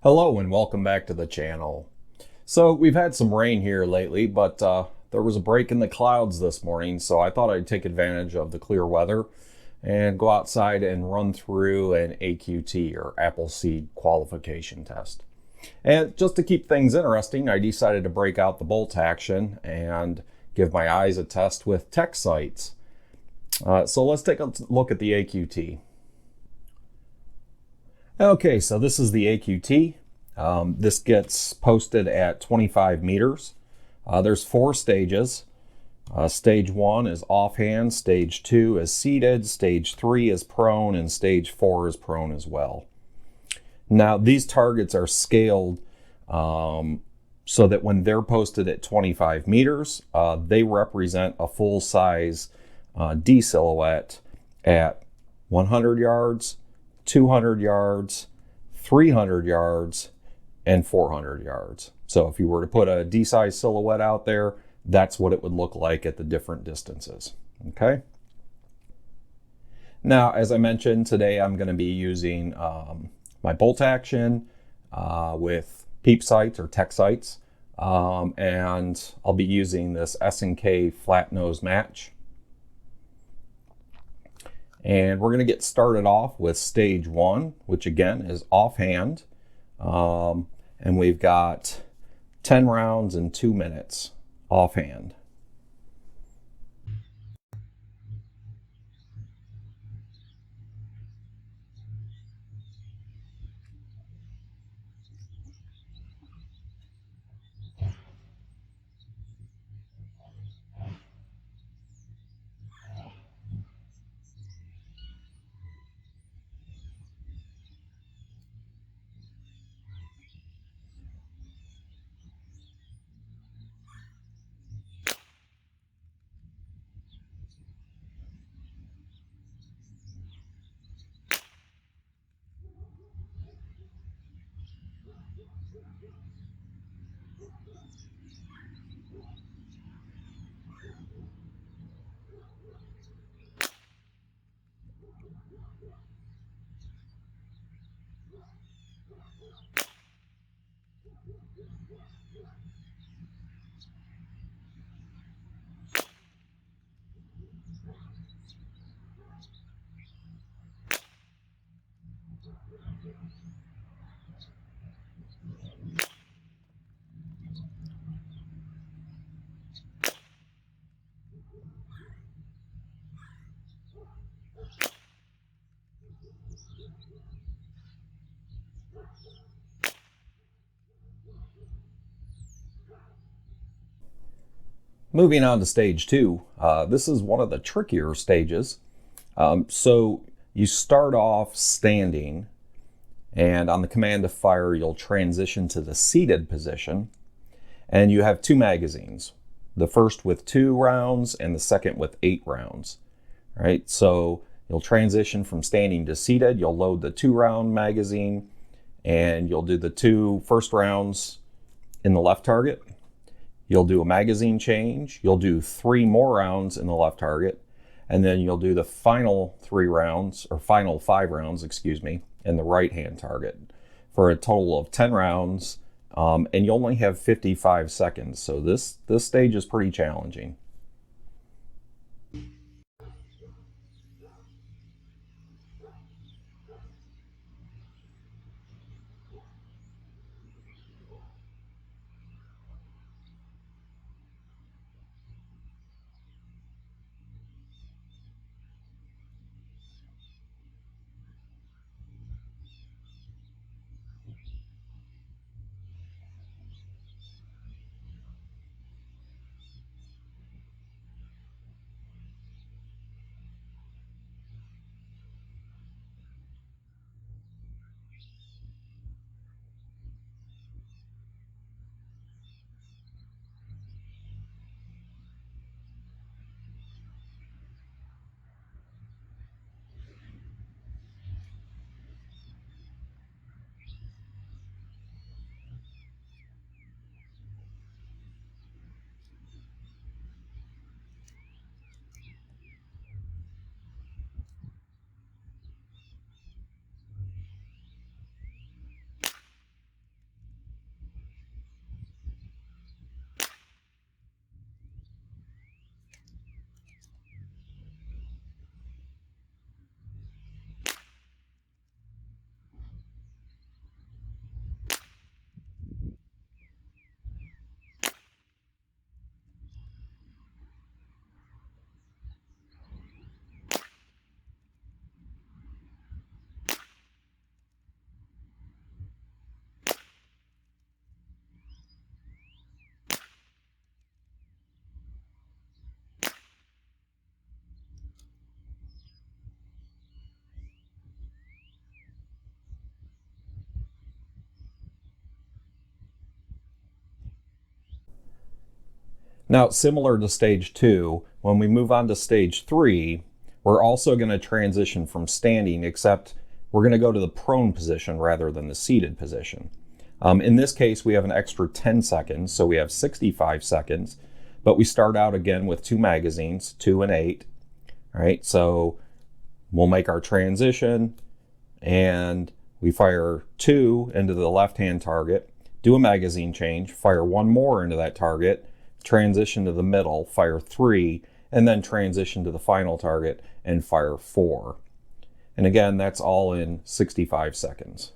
Hello and welcome back to the channel. So we've had some rain here lately, but there was a break in the clouds this morning, so I thought I'd take advantage of the clear weather and go outside and run through an AQT or Appleseed Qualification Test. And just to keep things interesting, I decided to break out the bolt action and give my eyes a test with text sights. So let's take a look at the AQT. Okay, so this is the AQT. This gets posted at 25 meters. There's 4 stages. Stage 1 is offhand, stage 2 is seated, stage 3 is prone, and stage 4 is prone as well. Now, these targets are scaled so that when they're posted at 25 meters, they represent a full-size D silhouette at 100 yards, 200 yards, 300 yards, and 400 yards. So if you were to put a D-size silhouette out there, that's what it would look like at the different distances. Okay. Now, as I mentioned, today I'm going to be using my bolt action with peep sights or tech sights, and I'll be using this S&K flat nose match. And we're going to get started off with stage 1, which again is offhand. And we've got 10 rounds in 2 minutes offhand. Moving on to stage 2, this is one of the trickier stages. So you start off standing, and on the command to fire, you'll transition to the seated position, and you have 2 magazines, the first with 2 rounds and the second with 8 rounds. All right, so you'll transition from standing to seated. You'll load the 2-round magazine, and you'll do the 2 first rounds in the left target. You'll do a magazine change. You'll do 3 more rounds in the left target, and then you'll do the final 3 rounds, or final 5 rounds, excuse me, in the right-hand target for a total of 10 rounds, and you only have 55 seconds. So this stage is pretty challenging. Now, similar to stage 2, when we move on to stage 3, we're also going to transition from standing, except we're going to go to the prone position rather than the seated position. In this case, we have an extra 10 seconds, so we have 65 seconds, but we start out again with 2 magazines, 2 and 8. All right, so we'll make our transition, and we fire 2 into the left-hand target, do a magazine change, fire 1 more into that target, transition to the middle, fire 3, and then transition to the final target and fire 4. And again, that's all in 65 seconds.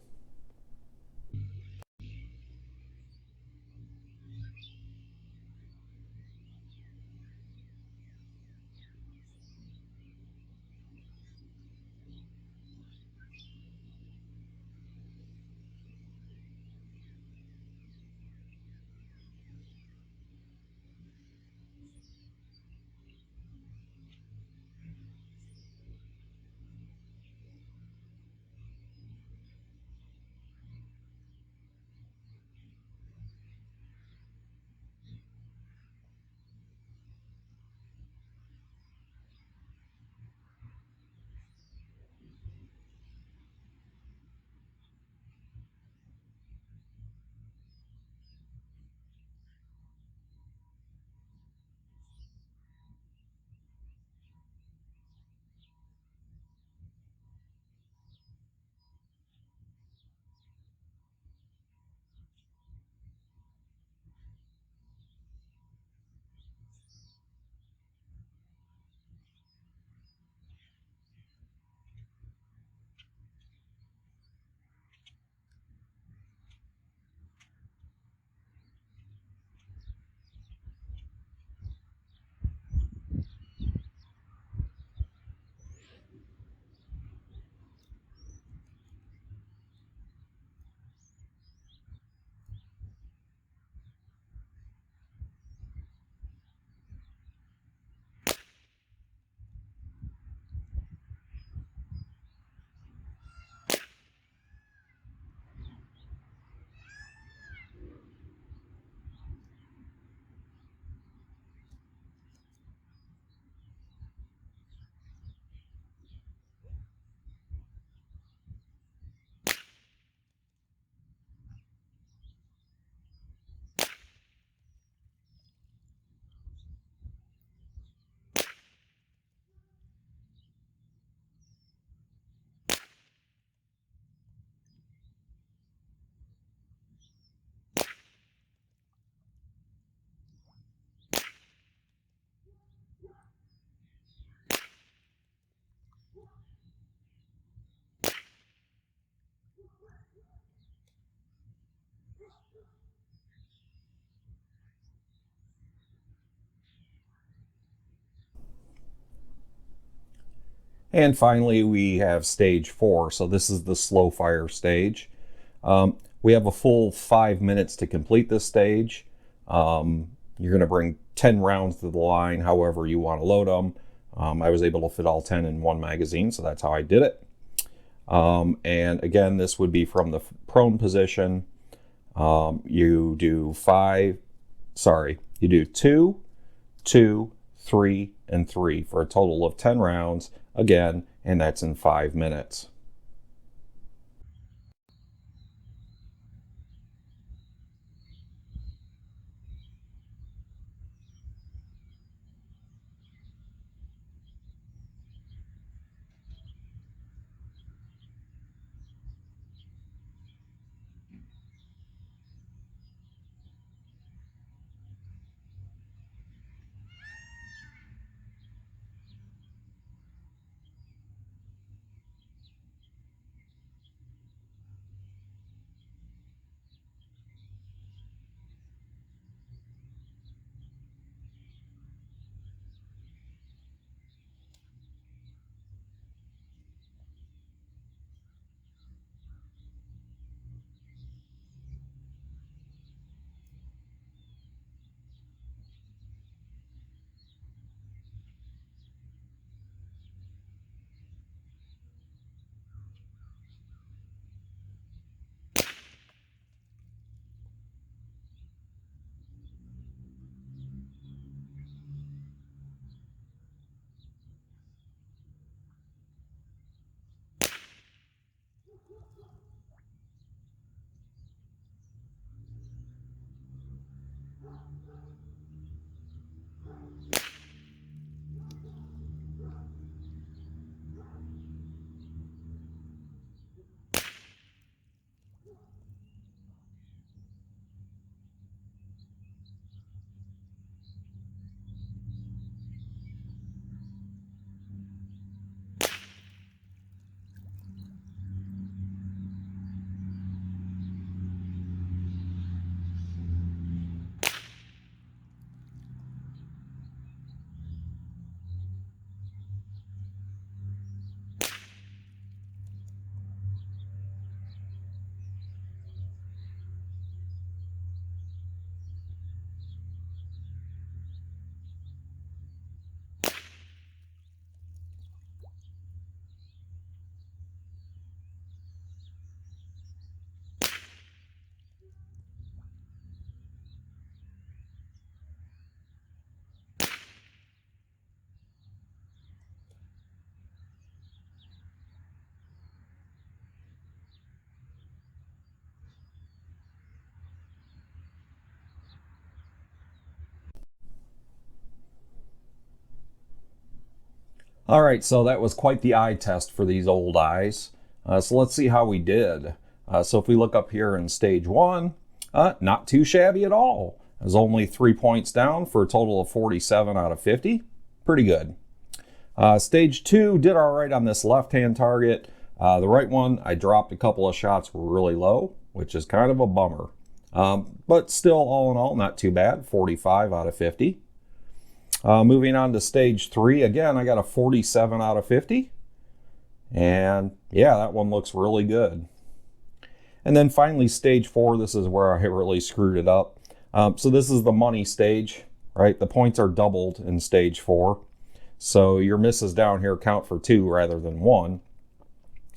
And finally, we have stage 4. So this is the slow fire stage. We have a full 5 minutes to complete this stage. You're going to bring 10 rounds to the line, however you want to load them. I was able to fit all 10 in one magazine, so that's how I did it. And again, this would be from the prone position. You do 2, 2, 3, and 3 for a total of 10 rounds, again, and that's in 5 minutes. All right, so that was quite the eye test for these old eyes. So let's see how we did. So if we look up here in stage 1, not too shabby at all. I was only 3 points down for a total of 47 out of 50. Pretty good. Stage 2 did all right on this left-hand target. The right one, I dropped a couple of shots really low, which is kind of a bummer. But still, all in all, not too bad. 45 out of 50. Moving on to stage 3, again, I got a 47 out of 50. And yeah, that one looks really good. And then finally, stage 4, this is where I really screwed it up. So this is the money stage, right? The points are doubled in stage 4. So your misses down here count for 2 rather than 1.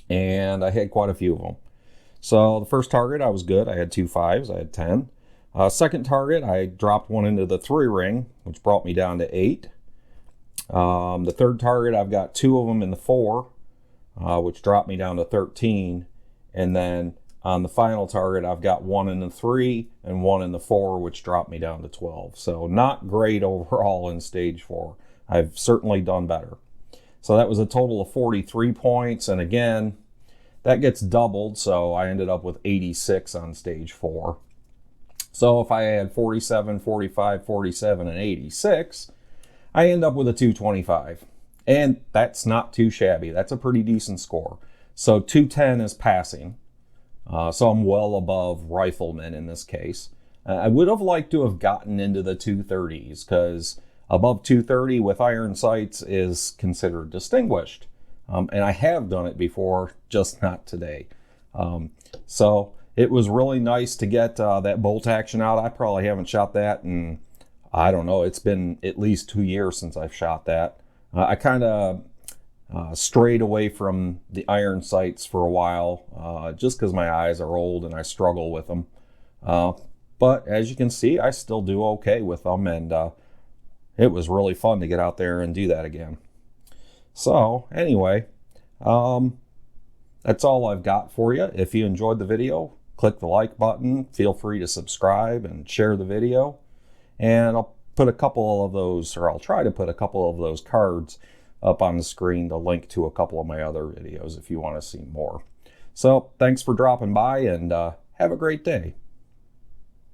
And I had quite a few of them. So the first target, I was good. I had 2 5s, I had 10. Second target, I dropped one into the 3 ring, which brought me down to 8. The third target, I've got 2 of them in the 4, which dropped me down to 13. And then on the final target, I've got 1 in the 3 and 1 in the 4, which dropped me down to 12. So not great overall in stage 4. I've certainly done better. So that was a total of 43 points. And again, that gets doubled. So I ended up with 86 on stage 4. So if I had 47, 45, 47, and 86, I end up with a 225. And that's not too shabby. That's a pretty decent score. So 210 is passing. So I'm well above riflemen in this case. I would have liked to have gotten into the 230s because above 230 with iron sights is considered distinguished. And I have done it before, just not today. So it was really nice to get that bolt action out. I probably haven't shot that in, I don't know, it's been at least 2 years since I've shot that. I kind of strayed away from the iron sights for a while, just because my eyes are old and I struggle with them. But as you can see, I still do okay with them, and it was really fun to get out there and do that again. So anyway, that's all I've got for you. If you enjoyed the video, click the like button. Feel free to subscribe and share the video. And I'll put a couple of those, or I'll try to put a couple of those cards up on the screen to link to a couple of my other videos if you want to see more. So thanks for dropping by, and have a great day.